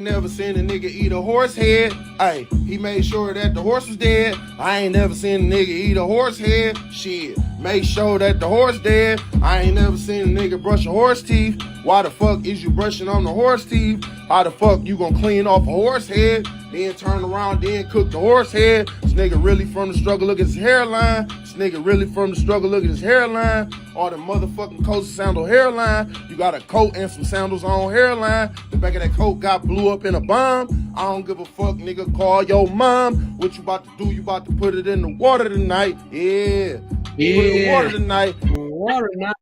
Never seen a nigga eat a horse head. Hey, he made sure that the horse was dead. I ain't never seen a nigga eat a horse head. Shit, make sure that the horse dead. I ain't never seen a nigga brush a horse teeth. Why the fuck is you brushing on the horse teeth? How the fuck you gonna clean off a horse head? Then turn around, then cook the horse head. This nigga really from the struggle, look at his hairline. This nigga really from the struggle, look at his hairline. All the motherfucking coats and sandal hairline. You got a coat and some sandals on hairline. The back of that coat got blew up in a bomb. I don't give a fuck, nigga, call your mom. What you about to do? You about to put it in the water tonight. Yeah. Put it in the water tonight. Water tonight.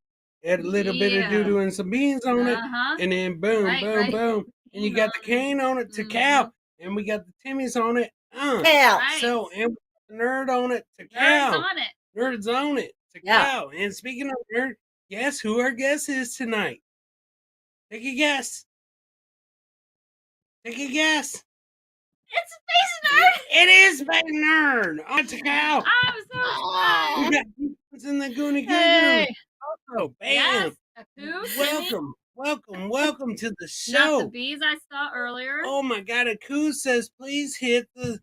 Add a little bit of doo-doo and some beans on it. And then boom, boom. And you got the cane on it to cow. And we got the Timmy's on it. Cow. So, and the nerd on it to cow. Nerds on it to cow. And speaking of nerd, guess who our guest is tonight? Take a guess. Take a guess. It's Space Nerd. It is Space Nerd. On to cow. I'm so We got it's in the Goonie Goo. Hey. Also, bam. Yes, Welcome to the show. Not the bees I saw earlier. Oh my God, Aku says please hit the.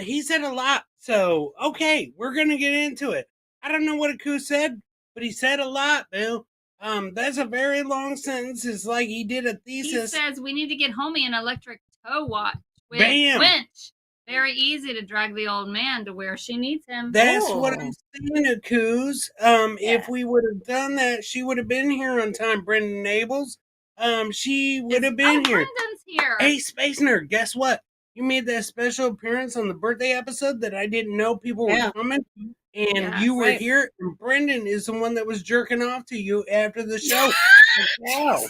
He said a lot, so okay, we're gonna get into it. I don't know what Aku said, but he said a lot, Bill. That's a very long sentence. It's like he did a thesis. He says we need to get homie an electric tow watch with Bam. winch. Very easy to drag the old man to where she needs him. That's what I'm saying, Aku's. If we would have done that, she would have been here on time. Brendan Nables. She would have been here. Brendan's here. Hey, Space Nerd, guess what? You made that special appearance on the birthday episode that I didn't know people were coming. And you were here, and Brendan is the one that was jerking off to you after the show. Wow.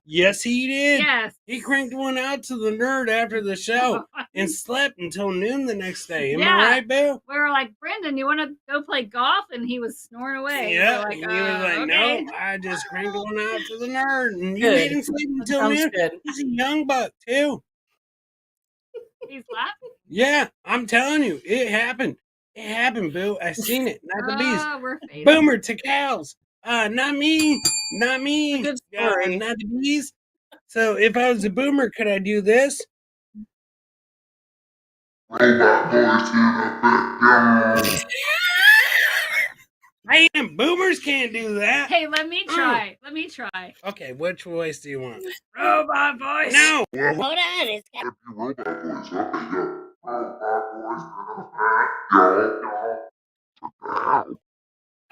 Yes, he did. Yes. He cranked one out to the nerd after the show and slept until noon the next day. Am I right, Bill? We were like, Brendan, you want to go play golf? And he was snoring away. Yeah, like, he was like, okay. no, I just cranked one out to the nerd. And you made him sleep until noon. Good. He's a young buck, too. He's laughing. Yeah, I'm telling you, it happened. It happened, Boo. I seen it. Not the bees. We're fading. Boomer to cows. Not me. Good story. Not the bees. So if I was a boomer, could I do this? I am. Boomers can't do that. Hey, let me try. Okay, which voice do you want? Robot voice. No. Hold on. It's got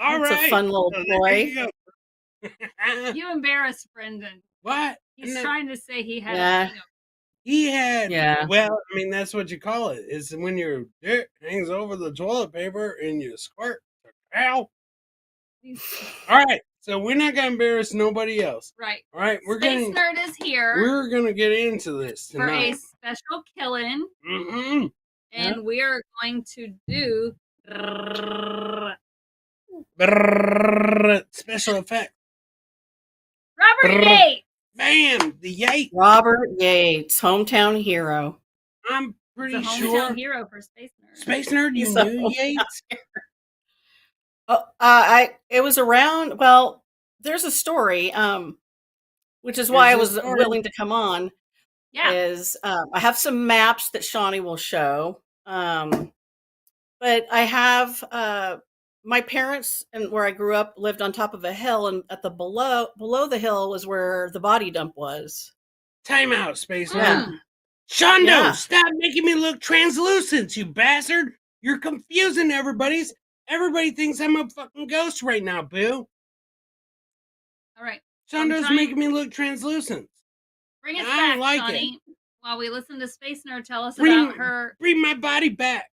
All That's right. a fun little boy. You embarrassed Brendan. What? He's trying to say he had. He had. Yeah. Well, I mean, that's what you call it. It's when your dick hangs over the toilet paper and you squirt. Ow. All right. So we're not gonna embarrass nobody else. Right. All right. Space Nerd is here. We're gonna get into this tonight. For a special Killin. Mm-hmm. And we are going to do Special effect. Robert Yates. Bam! The Yates. Robert Yates, hometown hero. I'm pretty He's a sure. hometown hero for Space Nerd. Space Nerd, you So- knew Yates? It was around. Well, there's a story, which is why I was willing to come on. Yeah. Is I have some maps that Shawnee will show, but I have my parents and where I grew up lived on top of a hill, and at the below the hill was where the body dump was. Time out, Space Nerd. Yeah. Shondo, Yeah. stop making me look translucent, you bastard! You're confusing Everybody thinks I'm a fucking ghost right now, Boo. All right. Shondo's making me look translucent. Bring us I back, don't like Shawnee. While we listen to Space Nerd tell us about her. Bring my body back.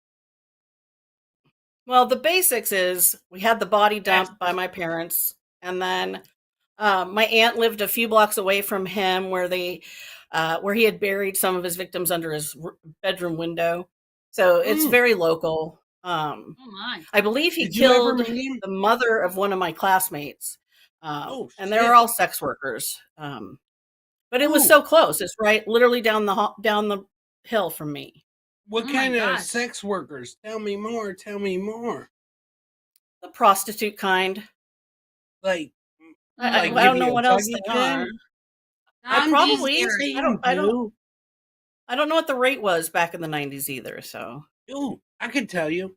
Well, the basics is we had the body dumped by my parents, and then my aunt lived a few blocks away from him, where he had buried some of his victims under his bedroom window. So it's very local. Oh my! I believe he Did you ever killed meet him? the mother of one of my classmates, and they were all sex workers. But it was so close; it's literally down the hill from me. What kind of sex workers? Tell me more. The prostitute kind. Like I don't know what else they are. I'm probably. just saying, Boo. I don't know what the rate was back in the 90s either. So, Ooh, I could tell you.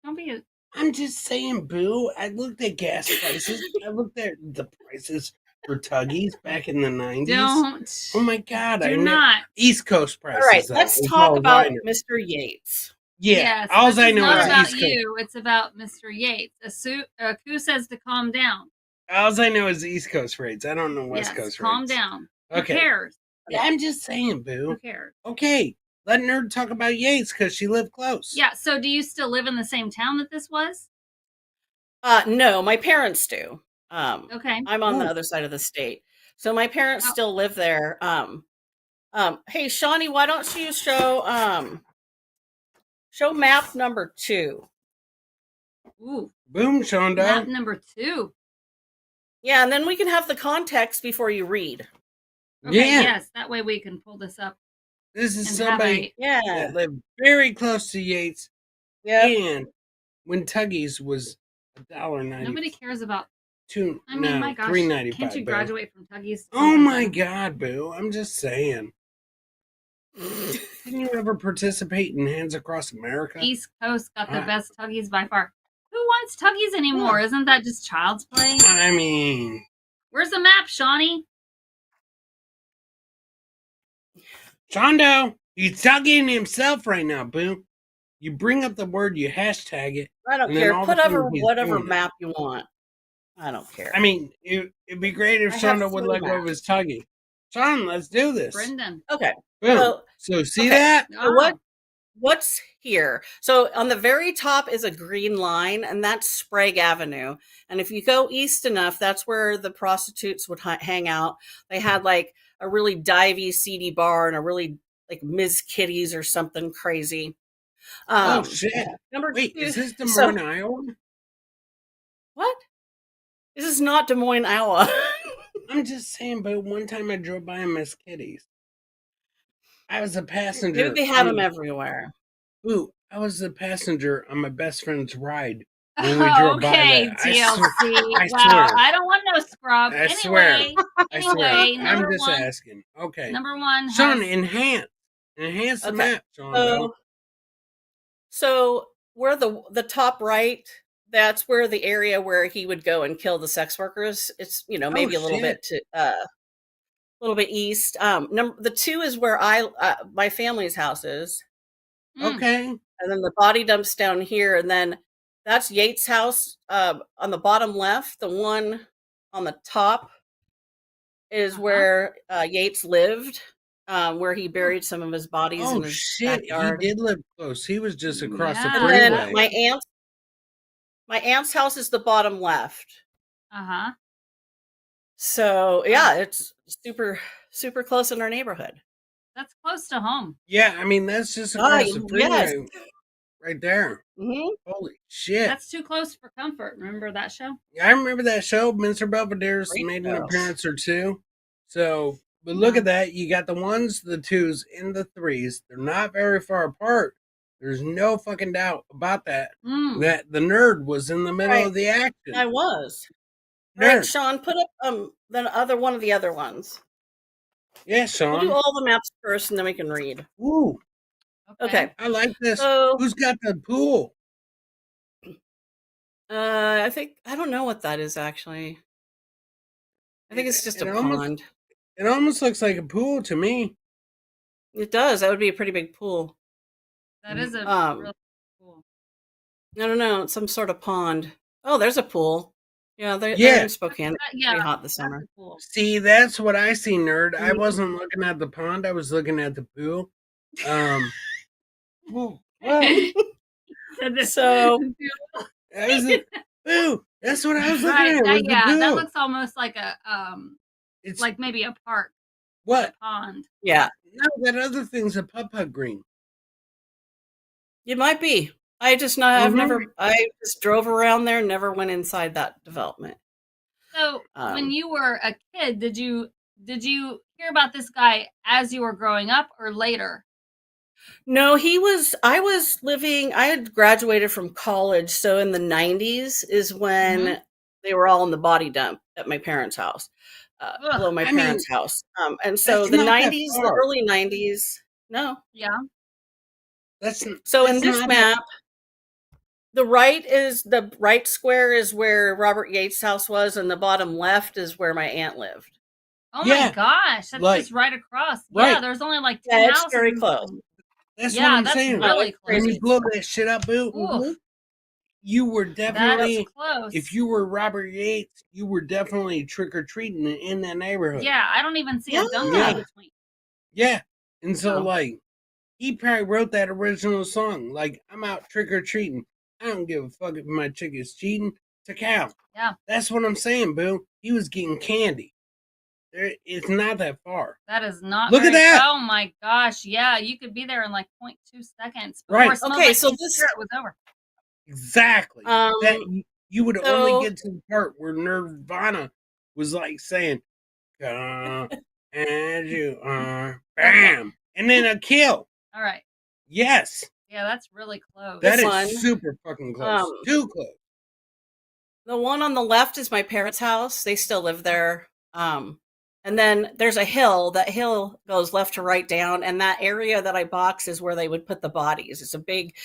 Don't be a I'm just saying, Boo. I looked at gas prices. I looked at the prices for Tuggies back in the 90s. don't. Oh my God. Do not. East Coast prices. all right, though, let's is talk all I about know. Mr. Yates. Yeah, Yes, all this I is know not is about East Coast. you. It's about Mr. Yates. Ku says to calm down. All I know is East Coast rates. I don't know West Yes, Coast calm rates. down. Okay. Who cares? Yeah, I'm just saying, Boo. Who cares? Okay, let Nerd talk about Yates because she lived close. Yeah. So, do you still live in the same town that this was? No, my parents do. Okay. I'm on the Ooh. other side of the state, so my parents Oh. still live there. Hey, Shawnee, why don't you show map number 2? Ooh, Boom, Shondo. map number 2. Yeah, and then we can have the context before you read. Okay. Yeah. Yes, that way we can pull this up. This is And somebody Yeah. that lived very close to Yates, Yep. and when Tuggies was $1.90. Nobody cares about. Two, I mean, my gosh, $3.95. can't you Boo. graduate from Tuggies? Oh my God, Boo! I'm just saying. Didn't you ever participate in Hands Across America? East Coast got the best Tuggies by far. Who wants Tuggies anymore? Isn't that just child's play? I mean, Where's the map, Shawnee? Shondo, he's tugging himself right now, Boo. You bring up the word, you hashtag it. I don't and then care. all Put of a over sudden he's whatever doing it. map you want. I don't care. I mean, it'd be great if I have Shondo would 3 let go of his tugging. Sean, let's do this. Brendan. Okay. Boom. So see okay. that? So what's here? So on the very top is a green line, and that's Sprague Avenue. And if you go east enough, that's where the prostitutes would hang out. They had like a really divey, seedy bar and a really like Ms. Kitty's or something crazy. Oh shit! Wait, 2, is this Des Moines, Iowa? What? This is not Des Moines, Iowa. I'm just saying, but one time I drove by Miss Kitty's. I was a passenger. Maybe they have them everywhere. Ooh, I was a passenger on my best friend's ride when we drove by that. TLC. I Wow, swear. I don't want no scrub. I swear. Anyway, I swear. I'm number just 1. asking. Okay. Number 1. Sean, enhance the map, Sean. So where the top right, that's where the area where he would go and kill the sex workers. It's maybe a little bit to a little bit east. The 2 is where my family's house is. Okay. And then the body dumps down here, and then that's Yates' house on the bottom left. The one on the top is where Yates lived, where he buried some of his bodies in his backyard. He did live close. He was just across the And freeway. then my aunt's house is the bottom left. So yeah, it's super, super close in our neighborhood. That's close to home. Yeah, I mean that's just across the freeway, yes. right there. Mm-hmm. Holy shit! That's too close for comfort. Remember that show? I remember that show. Mr. Belvedere's made an appearance or two. So, but look at that. You got the 1s, the 2s, and the 3s. They're not very far apart. There's no fucking doubt about that. That the nerd was in the middle of the action. I was. Nerd. All right, Sean, put up one of the other ones. Yeah, Sean. We'll do all the maps first, and then we can read. Ooh. Okay. I like this. So, who's got the pool? I don't know what that is actually. I think it's just a pond. It almost looks like a pool to me. It does. That would be a pretty big pool. That is a real pool. I don't know. It's some sort of pond. Oh, there's a pool. Yeah, they're in Spokane. It's pretty hot this summer. See, that's what I see, nerd. I wasn't looking at the pond. I was looking at the pool. So boo. That's what I was looking at. That looks almost like a it's like maybe a park. What? A pond. Yeah. No, that other thing's a putt green. It might be. I just I just drove around there, never went inside that development. So when you were a kid, did you hear about this guy as you were growing up or later? No, I had graduated from college, so in the 90s is when they were all in the body dump at my parents' house. below my I mean, parents' house. And so that's the not that 90s, the far. early 90s, no. Yeah. So in that's this not that- map, the right square is where Robert Yates' house was, and the bottom left is where my aunt lived. Oh Yeah, my gosh, that's like- just right across. right. Yeah, there's only like 10 Yeah, it's houses. very close. That's Yeah, what I'm that's saying. really it's close. When crazy. you blow that shit up, boo, Oof, you were that's definitely, close. if you were Robert Yates, you were definitely trick-or-treating in that neighborhood. Yeah, I don't even see a dump Yeah. in between. Yeah. And so, Oh. like, he probably wrote that original song. Like, I'm out trick-or-treating. I don't give a fuck if my chick is cheating. To cow. Yeah. That's what I'm saying, boo. He was getting candy. It's not that far. That is not. Look at very- that. Oh my gosh! Yeah, you could be there in like 0.2 seconds. Right. Before it smells Okay, like so teen this- spirit was over. Exactly. You would so- only get to the part where Nirvana was like saying, "Come as you are," bam, and then a kill. All right. Yes, Yeah, that's really close. that This is one, super fucking close. Too close. The one on the left is my parents' house. They still live there. And then there's a hill. That hill goes left to right down, and that area that I box is where they would put the bodies. It's a big,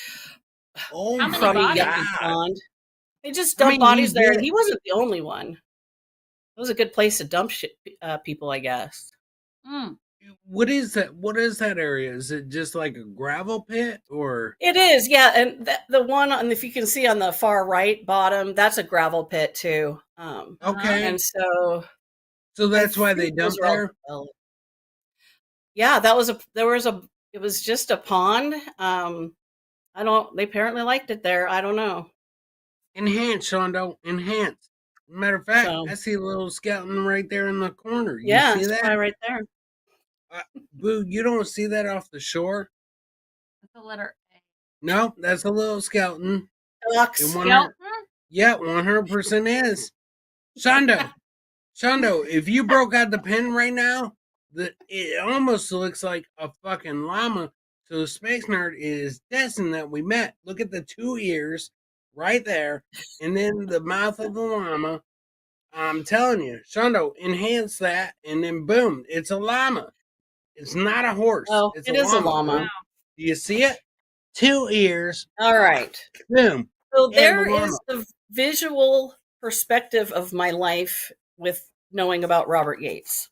Oh How my many crummy, bodies? yucky God. pond. They just I dump mean, bodies you there, get- and he wasn't the only one. It was a good place to dump people, I guess. Mm. What is that? What is that area? Is it just like a gravel pit or? It is, yeah. And the one on, if you can see on the far right bottom, that's a gravel pit too. Okay, And so that's why they think those dumped are all there. developed. Yeah, it was just a pond. They apparently liked it there. I don't know. Enhance, Shondo. Enhance. Matter of fact, So- I see a little skeleton right there in the corner. You Yeah, see it's that? probably right there. Boo, you don't see that off the shore? That's the letter A. No, that's a little skeleton. Ducks. And one- Skeleton? Yeah, 100% is. Shondo, if you broke out the pen right now, it almost looks like a fucking llama. So the Space Nerd is destined that we met. Look at the 2 ears right there, and then the mouth of the llama. I'm telling you, Shondo, enhance that, and then boom, it's a llama. It's not a horse. Oh, it's it is a llama. boo. Do you see it? 2 ears, All right. boom. So And there the llama. is the visual perspective of my life with knowing about Robert Yates.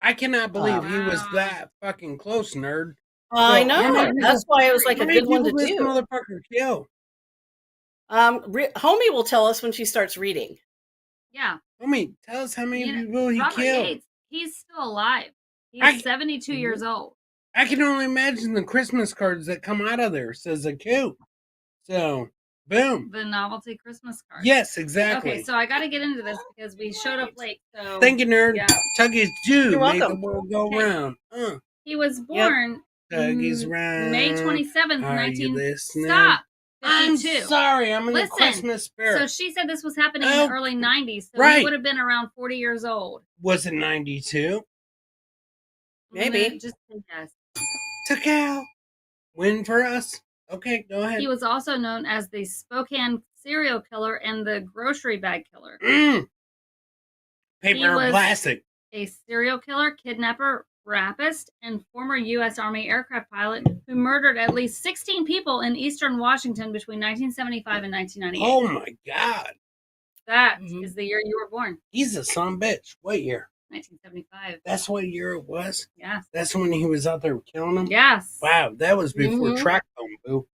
I cannot believe he was Wow. that fucking close, nerd. I So, know. how many That's why it was like How a many good one to people this do. motherfucker kill? Homie will tell us when she starts reading. Yeah. Homie, tell us how many You know, people he Robert killed. Yates, he's still alive. He's I- 72 years old. I can only imagine the Christmas cards that come out of there. Says a coup. So, boom. The novelty Christmas card. Yes, exactly. Okay, so I got to get into this because we showed up late. So Thank you, nerd. Yeah. Tuggy's Jew. You're Make the welcome. world go Okay. round. He was born Tuggy's round. May 27th, Are you 19. listening? Stop. I'm 52. sorry. I'm in Listen, the Christmas spirit. So she said this was happening in Oh, the early 90s. So right. he would have been around 40 years old. Was it 92? Maybe. Just a guess. Took out. Win for us. Okay, go ahead. He was also known as the Spokane serial killer and the grocery bag killer. Paper He or was- plastic. A serial killer, kidnapper, rapist, and former U.S. Army aircraft pilot who murdered at least 16 people in eastern Washington between 1975 and 1998. Oh my God. That Mhm. is the year you were born, He's a son of a bitch. What year? 1975. That's what year it was? Yes. That's when he was out there killing them? Yes. Wow, that was before Mhm. track phone, boo.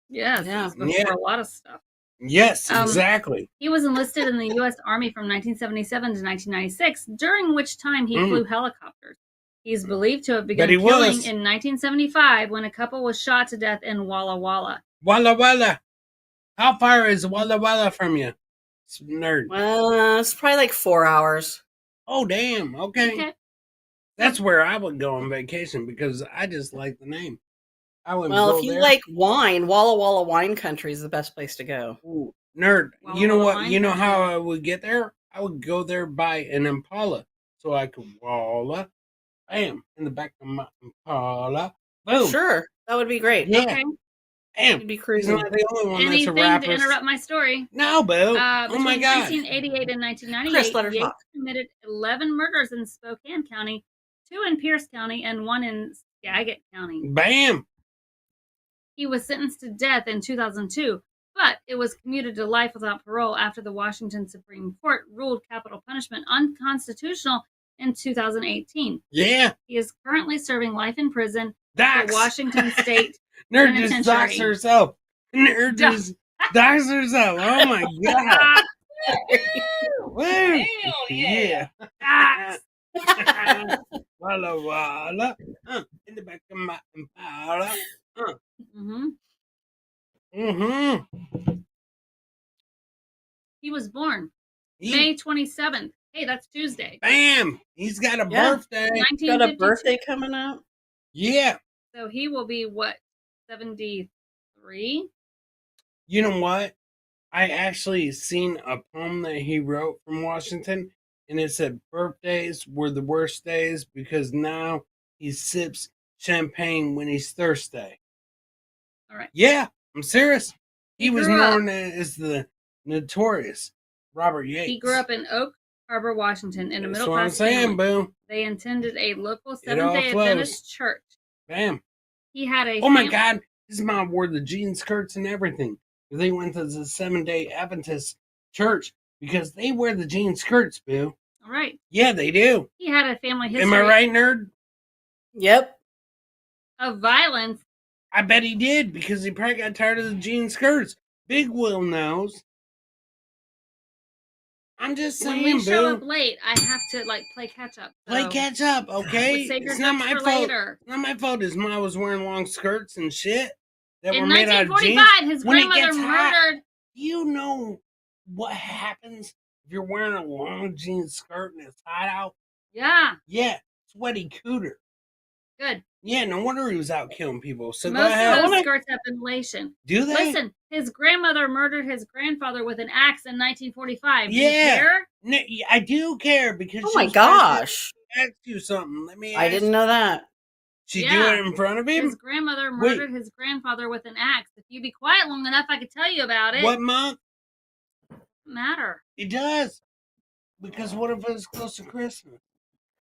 Yes. Yeah. It was before Yeah. a lot of stuff. Yes, Um, exactly. He was enlisted in the U.S. Army from 1977 to 1996, during which time he Mm. flew helicopters. He's believed to have begun But he killing was. in 1975 when a couple was shot to death in Walla Walla. Walla Walla. How far is Walla Walla from you? Nerd. Well, it's probably like 4 hours. Oh, damn. Okay. Okay. That's where I would go on vacation because I just like the name. I would Well, go if you there. like wine, Walla Walla Wine Country is the best place to go. Ooh, nerd, Walla you know Walla what? Wine You know Country. how I would get there? I would go there by an Impala. So I could Walla, bam, in the back of my Impala. Boom. Sure, that would be great. Yeah. Okay. Damn, You'd be he's crazy. not the only one that's a Anything rapper. to interrupt my story. No, boo. Oh my Between God. 1988 and Chris, 1998, let her Yates talk. committed 11 murders in Spokane County, 2 in Pierce County, and 1 in Skagit County. Bam. He was sentenced to death in 2002, but it was commuted to life without parole after the Washington Supreme Court ruled capital punishment unconstitutional in 2018. Yeah. He is currently serving life in prison Docs. at the Washington State Nerd just Penitentiary. docs herself. Nerd just docs herself. Oh my God. Woo. Hell yeah. Docs. Walla walla. In the back of my Impala. Mm-hmm. Mm-hmm. He was born May 27th. Hey, that's Tuesday. Bam. He's got a Yeah. birthday. Got a birthday coming up. Yeah. So he will be what, 73? You know what? I actually seen a poem that he wrote from Washington, and it said birthdays were the worst days because now he sips champagne when he's thirsty. All right. Yeah, I'm serious. He was grew up- known as the notorious Robert Yates. He grew up in Oak Harbor, Washington, in a That's middle what I'm class saying, family. boo. They attended a local all Seventh-day flows. Adventist church. Bam. He had a Oh my God. His mom wore the jean skirts and everything. They went to the 7-day Adventist church because they wear the jean skirts, boo. All right. Yeah, they do. He had a family history Am I right, nerd? Yep. of violence. I bet he did because he probably got tired of the jean skirts. Big Will knows. I'm just When saying, we show boo. up late, I have to play catch up. Play So catch up, okay? save your It's not jokes my for fault. later. It's not my fault his mom was wearing long skirts and shit that In were made out of jeans. 1945, his When it grandmother gets hot, murdered. you know what happens if you're wearing a long jean skirt and it's hot out? Yeah, Yeah, sweaty cooter. good. Yeah, no wonder he was out killing people. So Most go ahead. of those skirts have ventilation. Do they? Listen, his grandmother murdered his grandfather with an axe in 1945. Do you Yeah. care? No, I do care because Oh she my was trying to gosh. ask you something. Let me. I ask didn't know that. She Yeah. do it in front of him. His grandmother murdered his grandfather with an axe. If you be quiet long enough, I could tell you about it. What month? Doesn't matter. It does. Because what if it's close to Christmas?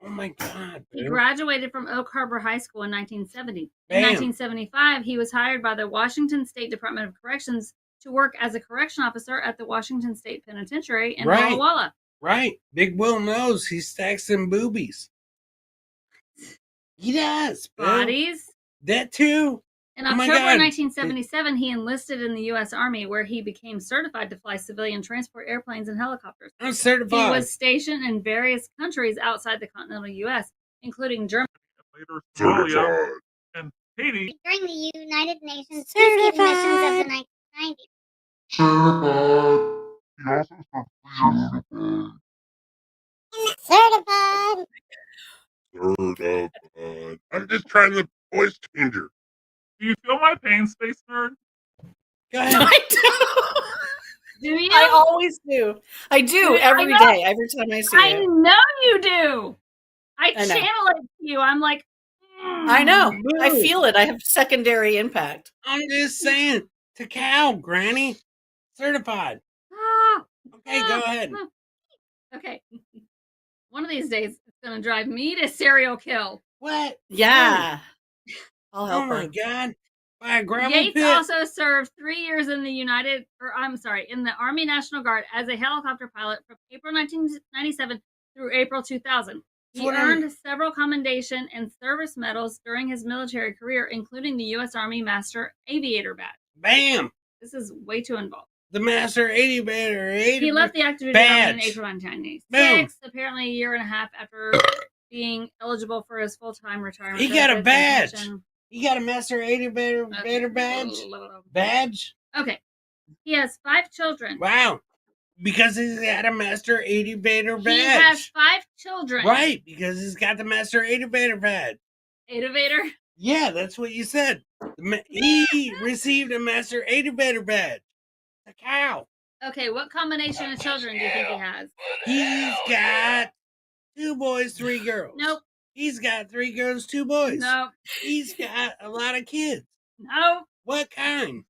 Oh my God. He dude. graduated from Oak Harbor High School in 1970. In Bam. 1975, he was hired by the Washington State Department of Corrections to work as a correction officer at the Washington State Penitentiary in Right. Walla Walla. Right. Big Will knows he stacks them boobies. He does. Bill. Bodies. That too. In Oh my October God. 1977, he enlisted in the U.S. Army, where he became certified to fly civilian transport airplanes and helicopters. I'm He certified. was stationed in various countries outside the continental U.S., including Germany. Later, Somalia and Haiti. During the United Nations peacekeeping missions of the 1990s. Certified. I'm just trying the voice changer. Do you feel my pain, Space Nerd? Go ahead. I do. Do you? I always do. I do every know. day. Every time I see I it. know you do. I I know. channel it to you. I'm like, I know. I Boo. feel it. I have secondary impact. I'm just saying. To cow, Granny. Certified. Ah, Okay, go ahead. Okay. One of these days, it's going to drive me to serial kill. What? Yeah. I'll Oh help my her. God. By a gravel Yates pit. also served 3 years in the in the Army National Guard as a helicopter pilot from April 1997 through April 2000. He What I'm- earned several commendation and service medals during his military career, including the U.S. Army Master Aviator Badge. Bam. This is way too involved. The Master 80 Better. 80 He left the active duty army in Badge. April 1996, Boom. apparently a year and a half after being eligible for his full-time retirement. He got a benefits and badge. pension. You got a Master 80 Better badge? Badge? Okay. He has 5 children. Wow. Because he's got a Master 80 Better badge. He has 5 children. Right, because he's got the Master 80 Better badge. Innovator. Yeah, that's what you said. He received a Master 80 Better badge. A cow. Okay, what combination of children do you think he has? He's got 2 boys, 3 girls. Nope. He's got 3 girls, 2 boys. Nope. He's got a lot of kids. Nope. What kind?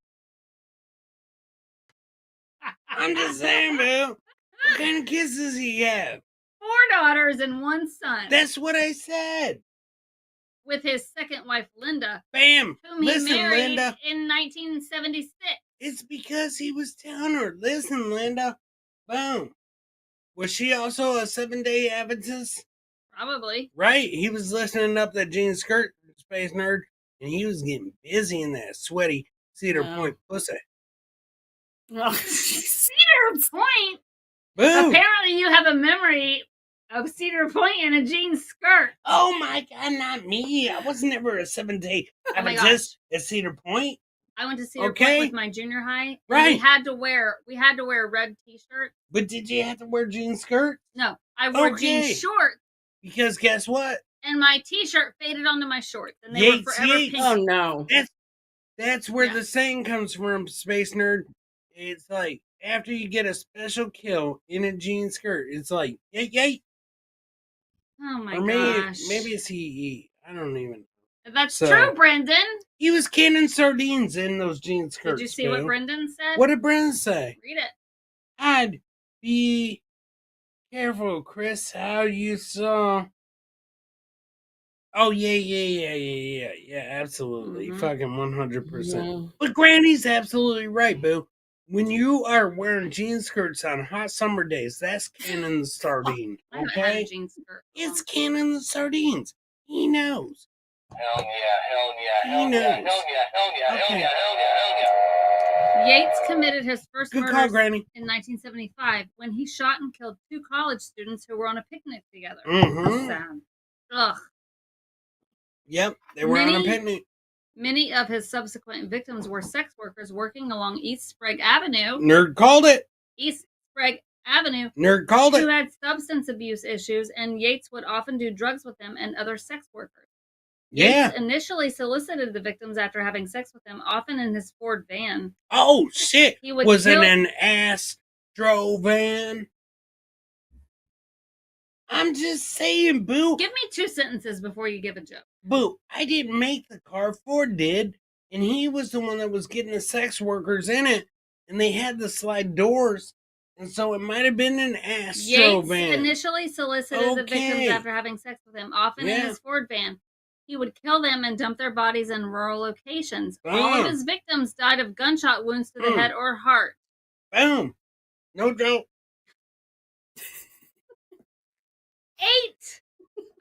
I'm just saying, Boo. What kind of kids does he have? 4 daughters and 1 son. That's what I said. With his second wife, Linda. Bam. Whom he Listen, married Linda. in 1976. It's because he was telling her, listen, Linda. Boom. Was she also a 7-day Adventist? Probably. Right. He was listening up that jean skirt, space nerd, and he was getting busy in that sweaty Cedar Point pussy. Oh, Cedar Point? Boom. Apparently you have a memory of Cedar Point in a jean skirt. Oh my God, not me. I was never a 7-day Adventist at Cedar Point. I went to Cedar Point with my junior high. Right. We had to wear a red t-shirt. But did you have to wear jean skirt? No, I wore jean shorts. Because guess what? And my t-shirt faded onto my shorts, and they were forever pink. Oh no. That's where the saying comes from, space nerd. It's like after you get a special kill in a jean skirt, it's like yay yay. Oh my gosh. gosh. Maybe it's he. I don't even. That's true, Brendan. He was canning sardines in those jean skirts. Did you see what Brendan said? What did Brendan say? Read it. I'd be careful, Chris, how you saw. Oh, yeah, absolutely. Fucking 100%. But Granny's absolutely right, Boo. When you are wearing jean skirts on hot summer days, that's canning the sardine, I haven't had a okay? jean skirt. It's canning the sardines. He knows. Hell yeah, He knows. hell yeah. Yates committed his first Good murders call, Granny. in 1975 when he shot and killed 2 college students who were on a picnic together. Mhm. Sad. Ugh. Yep, they were on a picnic. Many of his subsequent victims were sex workers working along East Sprague Avenue. Nerd called it. East Sprague Avenue. Nerd called it. Who had substance abuse issues, and Yates would often do drugs with them and other sex workers. Yeah. Yates initially solicited the victims after having sex with them, often in his Ford van. Oh, shit. He would was kill- in an Astro van. I'm just saying, Boo. Give me 2 sentences before you give a joke. Boo, I didn't make the car. Ford did. And he was the one that was getting the sex workers in it. And they had the slide doors. And so it might have been an Astro Yates van. initially solicited the victims after having sex with him, often in his Ford van. He would kill them and dump their bodies in rural locations. All of his victims died of gunshot wounds to the head or heart. Boom. No joke. 8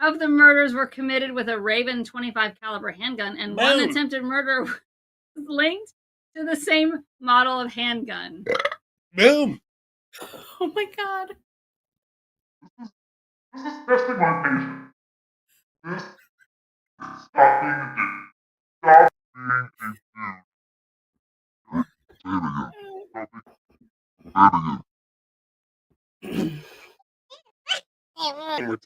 of the murders were committed with a Raven 25 caliber handgun, and one attempted murder was linked to the same model of handgun. Boom. Oh my God. This is testing my patience. This stop being a dude. Stop being a dude. Say it again.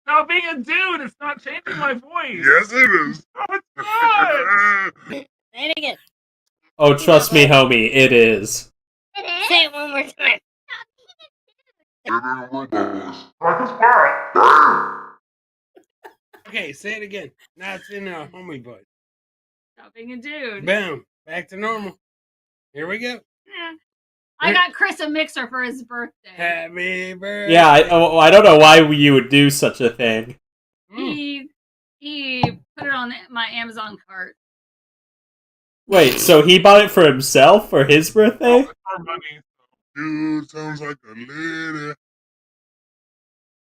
Stop being a dude. It's not changing my voice. Yes, it is. No, it's not. Say it again. Oh, trust me, homie, it is. Say it one more time. Okay, say it again. Now it's in a homie voice. Stop being a dude. Boom. Back to normal. Here we go. I got Chris a mixer for his birthday. Happy birthday. Yeah, I don't know why you would do such a thing. He put it on my Amazon cart. Wait, so he bought it for himself for his birthday? Our money. Dude, sounds like a lady.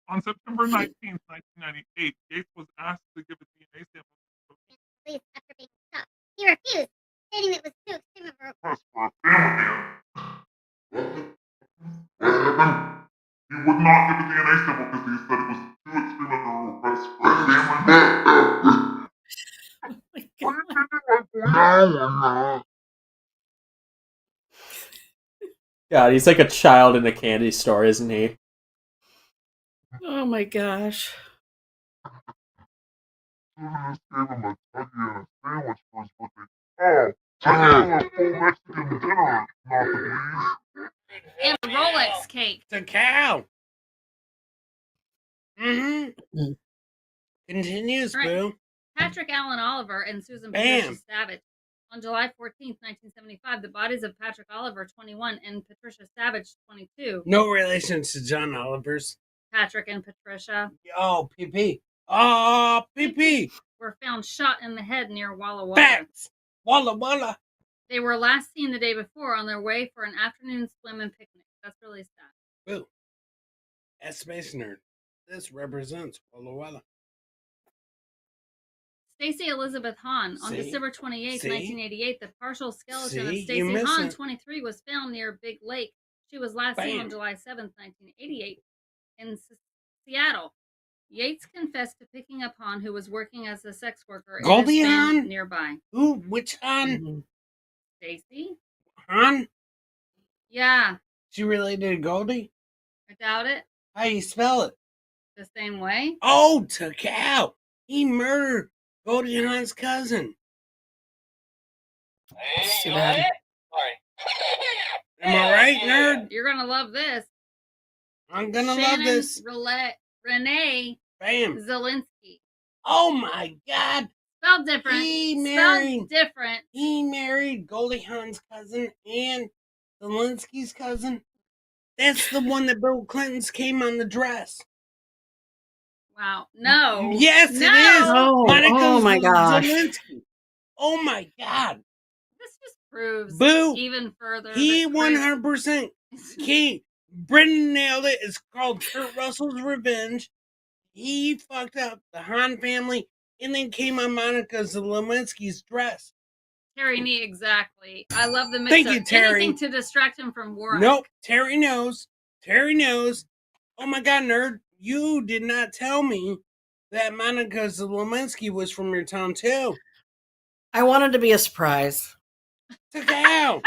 On September 19th, 1998, Yates was asked to give a DNA sample. Police after being stopped. He refused, stating it was too extreme of a request. For a family. What happened? He would not give a DNA sample because he said it was too extreme of a request for a family. No. God, he's like a child in a candy store, isn't he? Oh my gosh. Susan just gave him a Dougie and a sandwich for his birthday. Oh, I gave him a full Mexican dinner, not the please. And a Rolex cake. It's a cow. Mm-hmm. Continues, Right. Boo. Patrick Allen Oliver and Susan Bam. Patricia Savage On July 14th, 1975, the bodies of Patrick Oliver, 21, and Patricia Savage, 22. No relation to John Oliver's. Patrick and Patricia. Oh, PP. Oh, PP. Were found shot in the head near Walla Walla. Facts. Walla Walla. They were last seen the day before on their way for an afternoon swim and picnic. That's really sad. Boo. As Space Nerd, this represents Walla Walla. Stacey Elizabeth Hahn. On See? December 28th, See? 1988, the partial skeleton of See? You Stacey miss Hahn, it. 23, was found near Big Lake. She was last seen Bam. on July 7th, 1988, in Seattle. Yates confessed to picking up Hahn, who was working as a sex worker in Goldie his van Hawn? nearby. Who? Which Hahn? Mm-hmm. Stacey? Hahn? Yeah, She related to Goldie? I doubt it. How you spell it? The same way. Oh, Takao. He murdered Goldie Hawn's cousin. It's too bad. Am I right, nerd? You're gonna love this. I'm gonna Shannon love this. Renee Bam. Zelensky. Oh my God. Spelled different. He Spelled married. different. He married Goldie Hawn's cousin and Zelensky's cousin. That's the one that Bill Clinton's came on the dress. Wow. No. Yes, no. it is. Oh, Monica oh my gosh. Zelensky. Oh my God. This just proves Boo. even further. He that Chris- 100% came. Brendan nailed it. It's called Kurt Russell's Revenge. He fucked up the Hahn family and then came on Monica Zelensky's dress. Terry Nee, exactly. I love the mix. Thank you, Terry. Anything to distract him from work. Nope. Terry knows. Terry knows. Oh my God, nerd. You did not tell me that Monica Zelensky was from your town too. I wanted to be a surprise. The cow.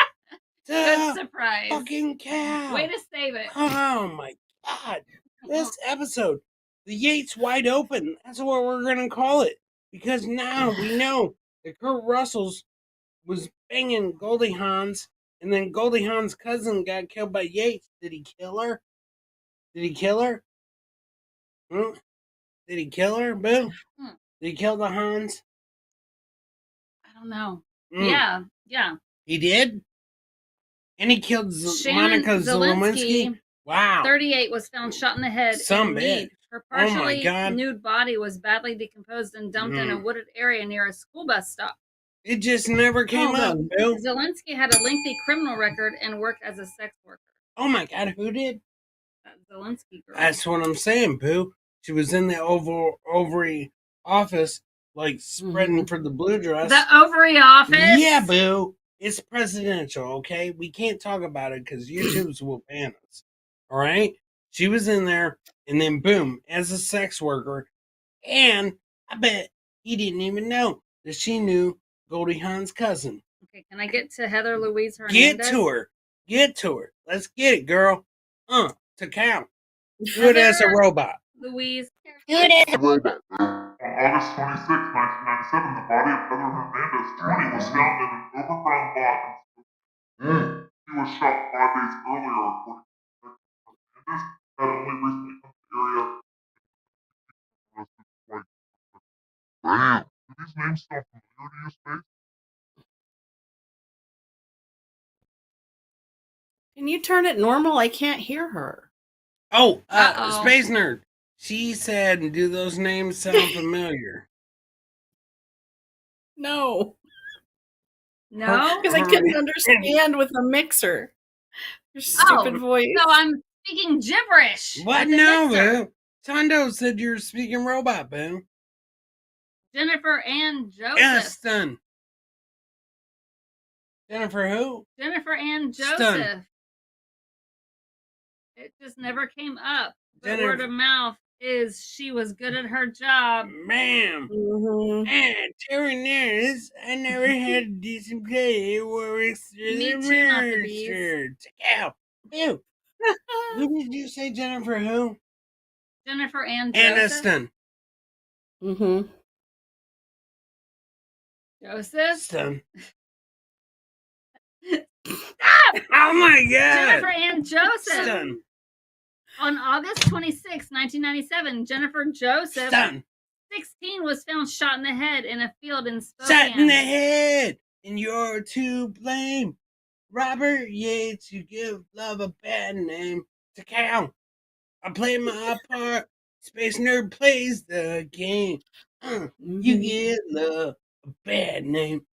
Good The surprise. fucking cow. Way to save it. Oh my God. This episode, the Yates wide open. That's what we're going to call it. Because now we know that Kurt Russell's was banging Goldie Hawn's, and then Goldie Hawn's cousin got killed by Yates. Did he kill her? Did he kill her? Hmm? Did he kill her, Boo? Did he kill the Hahns? I don't know. Mm. Yeah. He did? And he killed Shannon Monica Zelensky? Zelensky, Wow. 38, was found shot in the head. Some in bitch. Meade. Her Oh my partially God. nude body was badly decomposed and dumped in a wooded area near a school bus stop. It just never came up, Boo. Zelensky had a lengthy criminal record and worked as a sex worker. Oh my God, who did? That Zelensky girl. That's what I'm saying, Boo. She was in the ovary office, like spreading for the blue dress. The ovary office? Yeah, Boo. It's presidential, okay? We can't talk about it because YouTube's will ban us. All right? She was in there, and then boom, as a sex worker. And I bet he didn't even know that she knew Goldie Hawn's cousin. Okay, can I get to Heather Louise Hernandez? Get to her. Get to her. Let's get it, girl. To count. Do it as a robot. Louise. Do it as a robot. On August 26, 1997, the body of Heather Hernandez, 20, was found in an overgrown lot in Spokane. She was shot 5 days earlier, according to Hernandez, had only recently come to the area. Damn. Do these names sound familiar to you, Space? Can you turn it normal? I can't hear her. Oh, Uh-oh. Space Nerd. She said, do those names sound familiar? No, No? because I couldn't understand with the mixer. Your stupid voice. So I'm speaking gibberish. What? with the No, mixer. Boo. Tondo said you're speaking robot, Boo. Jennifer Ann Joseph. Aston. Jennifer who? Jennifer Ann Stun. Joseph. It just never came up. The Jennifer- word of mouth is she was good at her job. Ma'am. Mhm. And Terry Nurse, I never had a decent play where it's Me too, not the bees. Ow. Ew. Who did you say, Jennifer who? Jennifer Ann Joseph. Aniston. Mhm. Joseph. Stun. Stop! Oh my God. Jennifer Ann Joseph. Stun. On August 26, 1997, Jennifer Joseph, Stun. 16, was found shot in the head in a field in Shot in Spokane. the head. and you're to blame. Robert Yates, you give love a bad name. To count, I play my part. Space Nerd plays the game. You give love a bad name.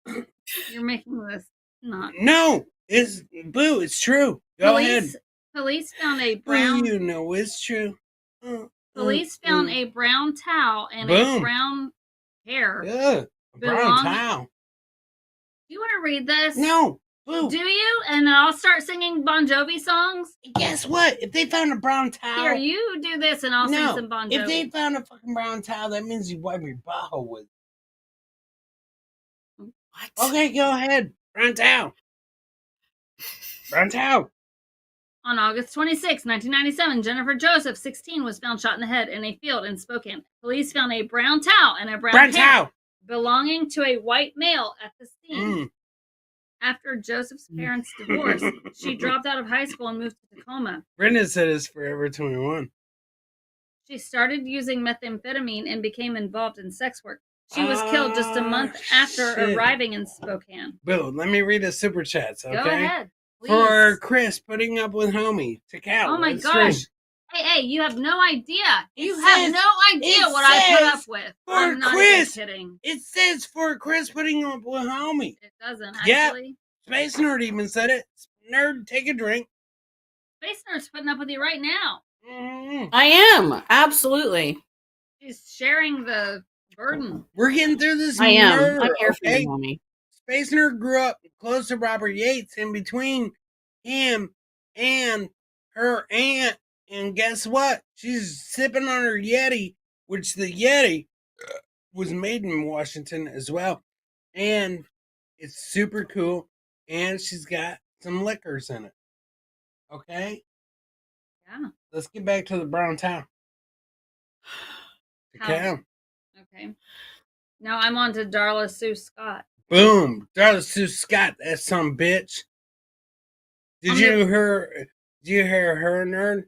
You're making this not. No, it's Boo. It's true. Go ahead. Police found a Boo, brown. you know it's true. Police found a brown towel and Boom. a brown hair. Yeah, a brown belonging- towel. Do you want to read this? No, Boo. Do you? And I'll start singing Bon Jovi songs. Guess what? If they found a brown towel, Here, you do this, and I'll sing some Bon Jovi. if they found a fucking brown towel, that means you wipe your butthole with it. What? Okay, go ahead. Brown towel. Brown towel. On August 26, 1997, Jennifer Joseph, 16, was found shot in the head in a field in Spokane. Police found a brown towel and a brown hair towel belonging to a white male at the scene. Mm. After Joseph's parents divorced, she dropped out of high school and moved to Tacoma. Brenda said it's Forever 21. She started using methamphetamine and became involved in sex work. She was killed just a month after shit. arriving in Spokane. Boo, let me read the super chats, okay? Go ahead, please. For Chris putting up with homie. To Cal. Oh my let's gosh. drink. Hey, you have no idea. You It have says- no idea it what I put says up with. for I'm not Chris. even kidding. It says for Chris putting up with homie. It doesn't, Yep. actually. Space Nerd even said it. Nerd, take a drink. Space Nerd's putting up with you right now. Mm. I am. Absolutely. She's sharing the burden. We're getting through this. I am. Nerd, I'm here for okay? you, mommy. Space Nerd grew up close to Robert Yates, and between him and her aunt, and guess what? She's sipping on her Yeti, which the Yeti was made in Washington as well. And it's super cool. And she's got some liquors in it. Okay? Yeah. Let's get back to the brown towel. Okay. Okay. Now I'm on to Darla Sue Scott. Boom. Darla Sue Scott, that some bitch. Did you hear her, nerd?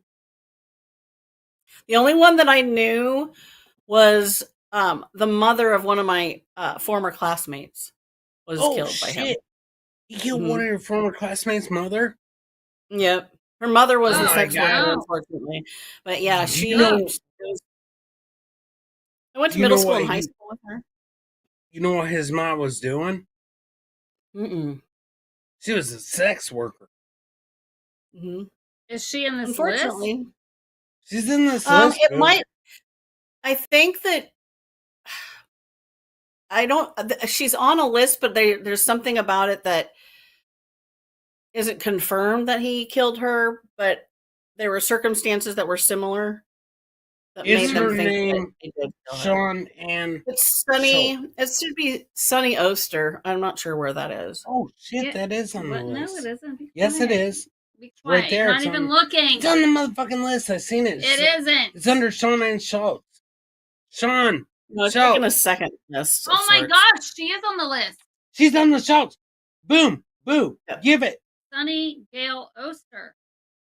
The only one that I knew was the mother of one of my former classmates was killed by him. He killed one of your former classmates' mother? Yep. Her mother was Oh the my sex worker, God. unfortunately. But yeah, she. You know- I went to you middle know school what and high he- school with her. You know what his mom was doing? Mm-mm. She was a sex worker. Mm-hmm. Is she in this list? Unfortunately, She's in this list. it Bill. might. I think that I don't. She's on a list, but there's something about it that isn't confirmed that he killed her. But there were circumstances that were similar that Is made them her think name that he did kill her. Sean and It's Sunny. It should be Sunny Oster. I'm not sure where that is. oh shit, Yeah, that is on the What? No, list. it isn't. Be Yes, it quiet. is. Be Right quiet. there, You're it's not even on- looking. It's on the motherfucking list. I seen it. It isn't. It's under Sean and Schultz. Sean, No, it's Schultz. like in a second list. of Oh my sorts. gosh, she is on the list. She's on the Schultz. Boom, boo, Yep. give it. Sunny Gale Oster.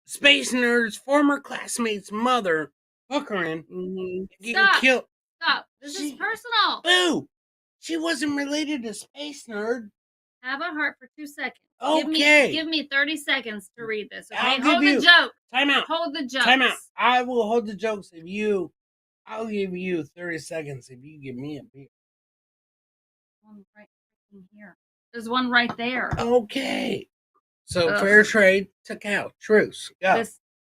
Space Nerd's former classmate's mother, hookering, Mhm. getting Stop. killed. Stop. This is She- personal. Boo! She wasn't related to Space Nerd. Have a heart for 2 seconds. Okay. Give me 30 seconds to read this. Okay. I'll give Hold the you- joke. Time out. Hold the jokes. Time out. I will hold the jokes if you. I'll give you 30 seconds if you give me a beer. One right freaking here. There's one right there. Okay. So Ugh. fair trade took out. Truce. Go.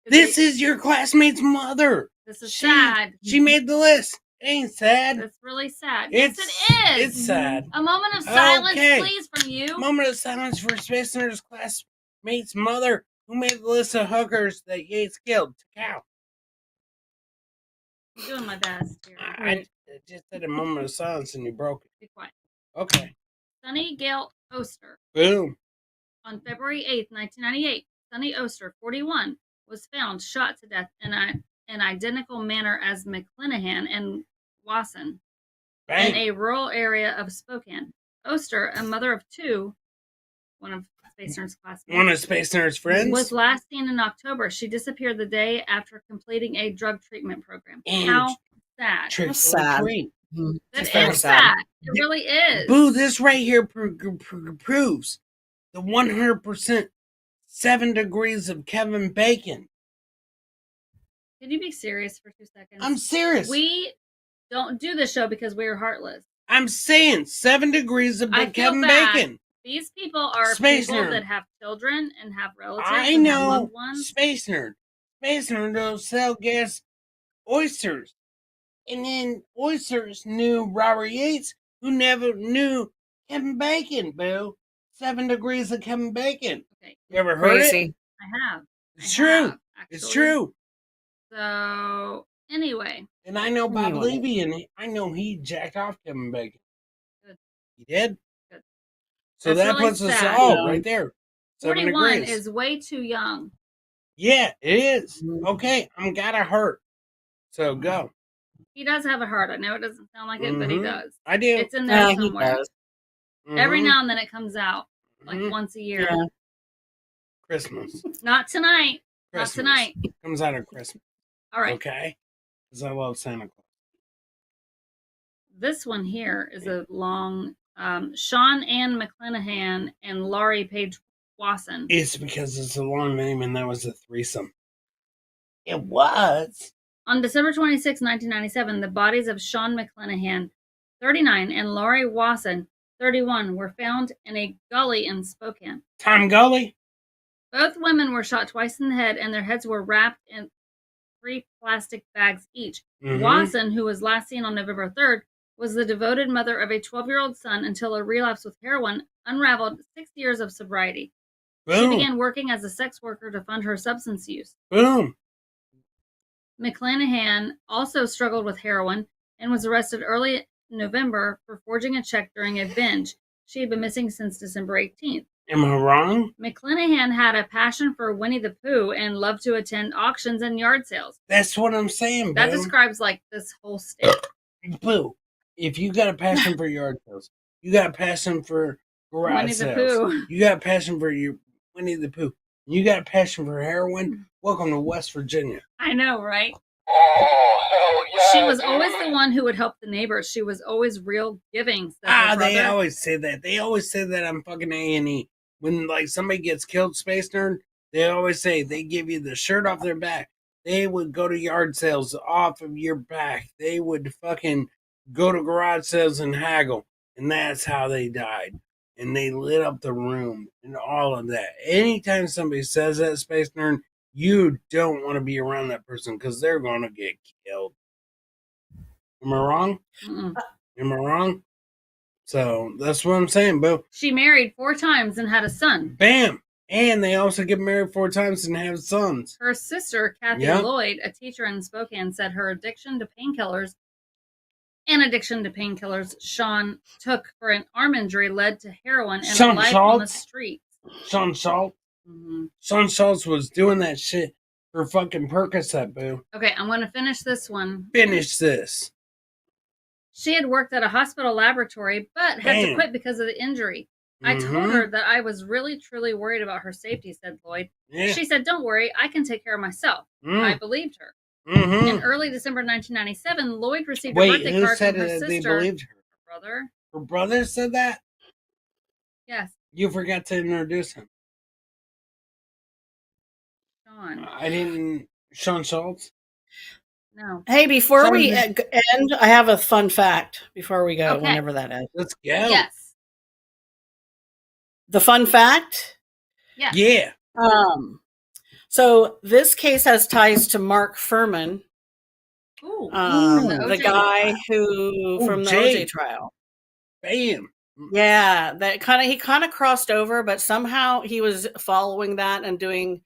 This Is your classmate's mother. this is she- sad. She made the list. It ain't sad. That's really sad. It's Yes, it is. It's sad. A moment of silence, Okay. please, from you. Moment of silence for Space Nerd's classmate's mother, who made the list of hookers that Yates killed. Cow. I'm doing my best here. I just did a moment of silence and you broke it. Be quiet. Okay. Sunny Gale Oster. Boom. On February 8th, 1998, Sunny Oster, 41, was found shot to death in an identical manner as McClanahan and Wasson Bang. in a rural area of Spokane. Oster, a mother of two, one of Space Nerd's classmates, One of Space Nerd's friends. was last seen in October. She disappeared the day after completing a drug treatment program. And How sad. Trick or Sad. treat. That It's very is sad. sad. It really is. Boo, this right here proves the 100% 7 degrees of Kevin Bacon. Can you be serious for 2 seconds? I'm serious. We don't do the show because we're heartless. I'm saying 7 degrees of I feel Kevin bad. Bacon. These people are Space people nerd. that have children and have relatives I and have know. loved ones. Space nerd. Space nerd will sell gas oysters. And then oysters knew Robert Yates, who never knew Kevin Bacon, boo. 7 degrees of Kevin Bacon. Okay. You ever heard it? Crazy. I have. It's true. It's actually. true. So, anyway. And I know Bob Anyway. Levy, and I know he jacked off Kevin Bacon. Good. He did? Good. So That's that really puts us sad. all right there. 7 41 degrees. is way too young. Yeah, it is. Mhm. Okay, I'm gotta hurt. So go. He does have a heart. I know it doesn't sound like it, but he Mhm. does. I do. It's in there He somewhere. does. Every Mhm. now and then it comes out, like Mhm. once a year. Yeah. Christmas. Not tonight. Christmas. Not tonight. Comes out of Christmas. All right. Okay? Because I love Santa Claus. This one here is a long Sean Ann McClanahan and Laurie Page Wasson. It's because it's a long name and that was a threesome. It was. On December 26, 1997, the bodies of Sean McClanahan, 39, and Laurie Wasson, 31, were found in a gully in Spokane. Tom Gully? Both women were shot twice in the head, and their heads were wrapped in 3 plastic bags each. Mhm. Wasson, who was last seen on November 3rd, was the devoted mother of a 12-year-old son until a relapse with heroin unraveled 6 years of sobriety. She Boom. began working as a sex worker to fund her substance use. Boom. McClanahan also struggled with heroin and was arrested early November for forging a check during a binge. She had been missing since December 18th. Am I wrong? McClanahan had a passion for Winnie the Pooh and loved to attend auctions and yard sales. That's what I'm saying, That boo. describes like this whole state. Boo. If you got a passion for yard sales, you got a passion for garage Winnie the sales. Pooh. You got a passion for your Winnie the Pooh. You got a passion for heroin. Welcome to West Virginia. I know, right? Oh, hell yeah. She was always the one who would help the neighbors. She was always real giving. Said her They brother. always say that. They always say that on fucking A&E. When like somebody gets killed, Space Nerd, they always say they give you the shirt off their back. They would go to yard sales off of your back. They would fucking go to garage sales and haggle. And that's how they died. And they lit up the room and all of that. Anytime somebody says that, Space Nerd, you don't want to be around that person because they're going to get killed. Am I wrong? Mm-mm. Am I wrong? So that's what I'm saying, boo. She married 4 times and had a son. Bam! And they also get married 4 times and have sons. Her sister, Kathy Yep. Lloyd, a teacher in Spokane, said her addiction to painkillers Sean took for an arm injury led to heroin and Sean a life on the Schultz? streets. Sean Schultz. Mm-hmm. Sean Schultz was doing that shit for fucking Percocet, boo. Okay, I'm going to finish this one. Finish this. She had worked at a hospital laboratory, but had to Bam. quit because of the injury. I told Mhm. her that I was really, truly worried about her safety, said Lloyd. Yeah. She said, "Don't worry, I can take care of myself." I believed her. Mm-hmm. In early December 1997, Lloyd received a Wait, birthday who card said from her that they sister. believed her? Her brother. Her brother said that? Yes, You forgot to introduce him. Sean. I didn't. Sean Schultz? No. Hey, before Sorry, we Miss- end, I have a fun fact before we go, Okay. whenever that is. Let's go. Yes. The fun fact? Yes. Yeah. So this case has ties to Mark Furman, Ooh. the OJ guy trial. who from the OJ. OJ trial. Bam. Yeah, he kind of crossed over, but somehow he was following that and doing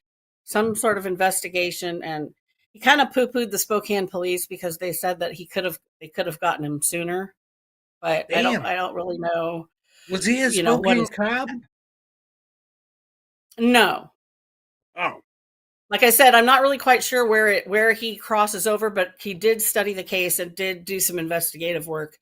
some sort of investigation, and he kind of poo-pooed the Spokane police because they said that they could have gotten him sooner, but Damn. I don't really know. Was he a You know, what Spokane is- cop? No, Oh. like I said, I'm not really quite sure where he crosses over, but he did study the case and did do some investigative work.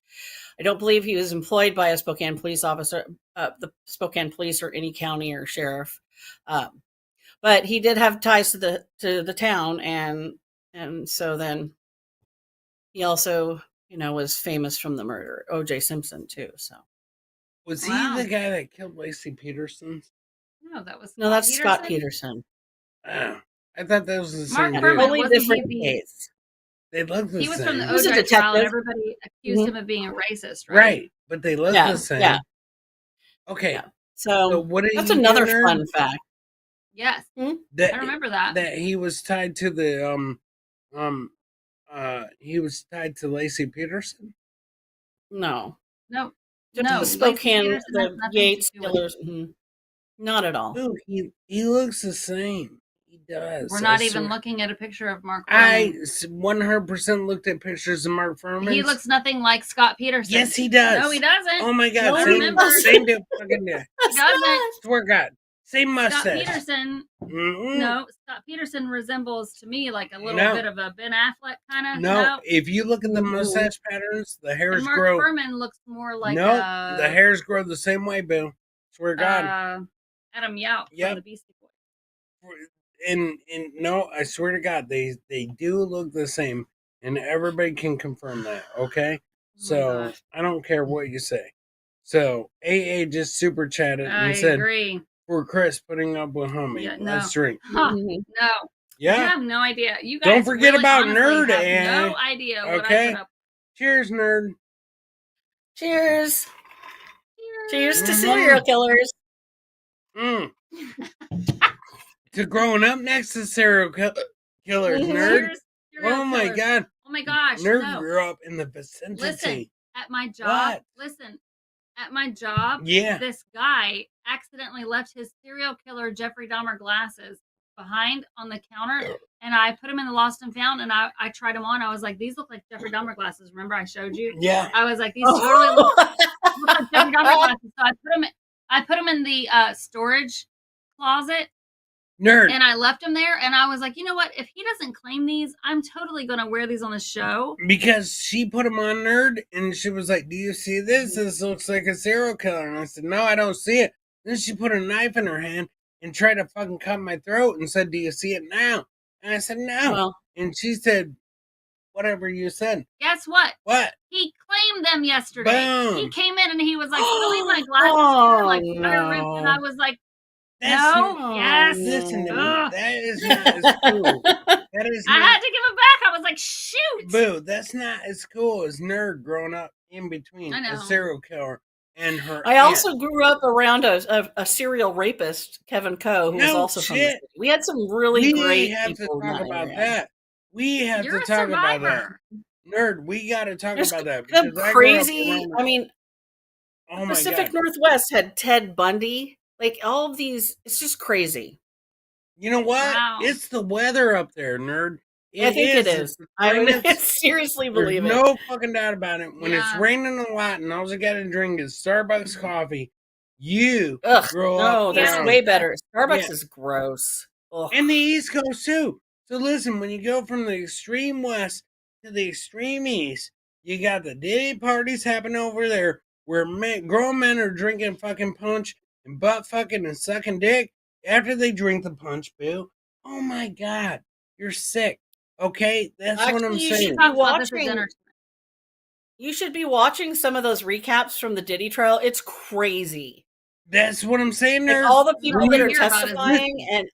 I don't believe he was employed by a Spokane police officer, the Spokane police or any county or sheriff, but he did have ties to the town, and so then he also was famous from the murder. O.J. Simpson too. So Was Wow. he the guy that killed Lacey Peterson? No, that was no, that's Scott Peterson. Oh, I thought that was the Mark same Furman dude. Totally wasn't different he the? case. They look the He was same. from the He was a OJ trial, and detective. everybody accused him of being a racist, right? Right, but they look Yeah, the same. yeah. Okay, Yeah. so So what did that's he another do, nerd? fun fact. Yes, That I remember that. that he was tied to the he was tied to Lacey Peterson. No, No, the no. Lacey Spokane, Peterson has the nothing Yates to do with killers. Not at all. Ooh, he looks the same. He does. We're not even looking at a picture of Mark I Furman. 100% looked at pictures of Mark Furman. He looks nothing like Scott Peterson. Yes, he does. No, he doesn't. Oh my god, No, I he remember. same dude, fucking dude. He doesn't. Swear God, same Scott mustache. Peterson. Mm-mm. No, Scott Peterson resembles to me like a little No. bit of a Ben Affleck kind of. No, if you look at the Mhm. mustache patterns, the hairs And Mark grow. Furman looks more like No, the hairs grow the same way, Boo. Swear God. Adam Yauch Yep. from the Beastie Boys. And no, I swear to God, they do look the same, and everybody can confirm that. Okay, so gosh. I don't care what you say. So AA just super chatted I and said, agree. "For Chris putting up with homie, Yeah, let's no. drink." Huh, Mhm. no. Yeah. You have no idea. You guys Don't forget really, about honestly, Nerd, have eh? no idea what I Okay. put up. Cheers, nerd. Cheers. Cheers to Mhm. serial killers. Mm. To growing up next to serial killers, Mhm. nerd. Cheers, serial Oh my killers. God, Oh my gosh, nerd no. grew up in the vicinity. Listen, at my job, at my job, Yeah. this guy accidentally left his serial killer Jeffrey Dahmer glasses behind on the counter, and I put them in the lost and found, and I tried them on. I was like, these look like Jeffrey Dahmer glasses. Remember I showed you? Yeah. I was like, these totally look like Jeffrey Dahmer glasses. So I put them in the storage closet. Nerd. And I left him there, and I was like, you know what? If he doesn't claim these, I'm totally going to wear these on the show. Because she put him on Nerd, and she was like, "Do you see this? This looks like a serial killer." And I said, "No, I don't see it." Then she put a knife in her hand and tried to fucking cut my throat and said, "Do you see it now?" And I said, "No." Well, And she said, "Whatever you said." Guess what? What? He claimed them yesterday. Boom. He came in and he was like, "You leave my glasses Oh, here, like no. and I was like, That's "No, not- yes." Listen to me. Ugh. That is not as cool. That is I not. had to give him back. I was like, "Shoot!" Boo, that's not as cool as Nerd growing up in between I know. a serial killer and her I aunt. also grew up around a serial rapist, Kevin Coe, who was No also from the shit. city. We had some really We great have to people in talk that about area. that. We have You're to a talk about that. survivor. Nerd, we got to talk There's about that. the because I grew up crazy. around- I mean, oh my Pacific God. Northwest had Ted Bundy. Like all of these, it's just crazy. You know what? Wow. It's the weather up there, Nerd. I think it is. It's the I would spring. seriously There's believe it. no fucking doubt about it. When it's Yeah. raining a lot and all you got to drink is Starbucks coffee, you Ugh, grow no, up that's around- way better. Starbucks Yeah. is gross. Ugh. And the East Coast too. So listen, when you go from the extreme west to the extreme east, you got the day parties happening over there where grown men are drinking fucking punch and butt fucking and sucking dick after they drink the punch, boo. Oh my God, you're sick. Okay, that's what I'm Actually, you saying. should Talk be about this at watching. dinner. You should be watching some of those recaps from the Diddy trial. It's crazy. That's what I'm saying, Like nerd. all the people that are hear about it. testifying, and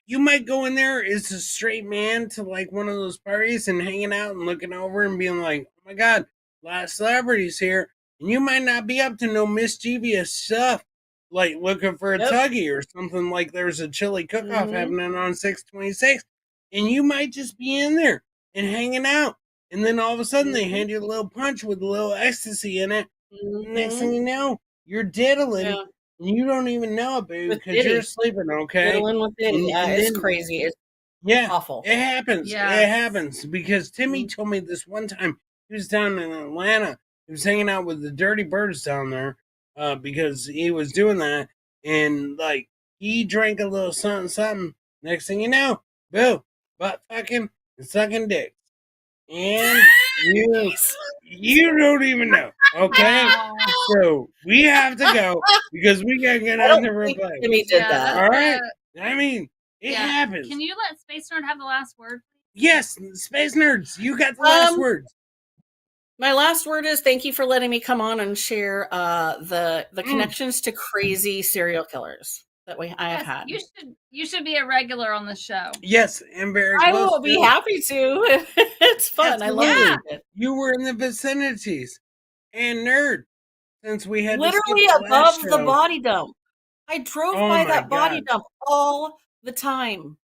You might go in there as a straight man to like one of those parties and hanging out and looking over and being like, "Oh my God, a lot of celebrities here," and you might not be up to no mischievous stuff, like looking for a Yep. tuggy or something. Like there's a chili cook-off Mhm. happening on 626, and you might just be in there and hanging out, and then all of a sudden they Mhm. hand you a little punch with a little ecstasy in it. Next Mhm. thing you know, you're diddling. Yeah. And you don't even know it, baby, With because you're Diddy. sleeping, okay? Fiddling with Diddy. And- Yeah, and it's then- crazy. It's Yeah, awful. it happens. Yes. It happens because Timmy Mhm. told me this one time he was down in Atlanta. He was hanging out with the Dirty Birds down there because he was doing that, and like he drank a little something, something. Next thing you know, boo, butt fucking and sucking dick, and you don't even know. Okay, Wow. so we have to go because we gotta get I on don't the think replay. Timmy did Yeah, that. All right. uh, I mean, it yeah. happens. Can you let Space Nerd have the last word? Yes, Space Nerds, you got the last words. My last word is thank you for letting me come on and share the connections to crazy serial killers that I have had. You should be a regular on the show. Yes, and very I close will be to. happy to. It's fun. Absolutely. I love it. You were in the vicinities. And nerd, since we had literally to skip above the the body dump. I drove by that body dump all the time.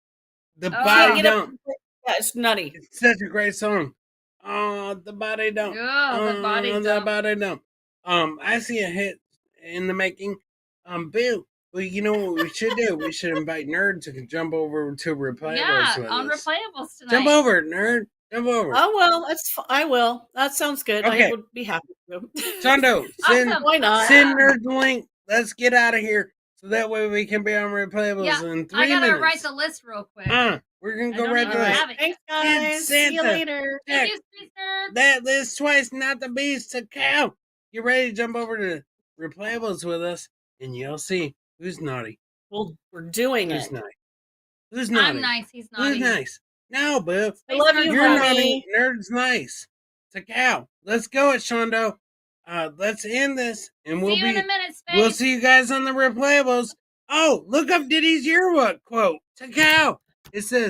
The body dump. Yeah, it's nutty. It's such a great song. Oh, the body dump. Oh, the body dump. The body dump. I see a hit in the making. Bill, well, you know what we should do? We should invite Nerd to jump over to Replayables. Yeah, on Replayables tonight. Jump over, Nerd. Jump over. Oh well, I will. That sounds good. Okay. I would be happy to. Chondo, send Why not? Send Nerd the link. Let's get out of here so that way we can be on Replayables in 3 minutes. I gotta write the list real quick. We're gonna go write the list. Thanks, guys. See you later. Thank you, Spencer. That list twice, not the beast to cow. Get ready to jump over to Replayables with us, and you'll see who's naughty. Well, we're doing Who's it. naughty? Who's naughty? I'm nice. He's naughty. Who's nice? No, boo. I love you, You're honey. naughty. Nerd's nice. To cow. Let's go, it, Shondo. Let's end this, and See you in a minute, Space. We'll see you guys on the Replayables. Oh, look up Diddy's yearbook quote. To cow. It says.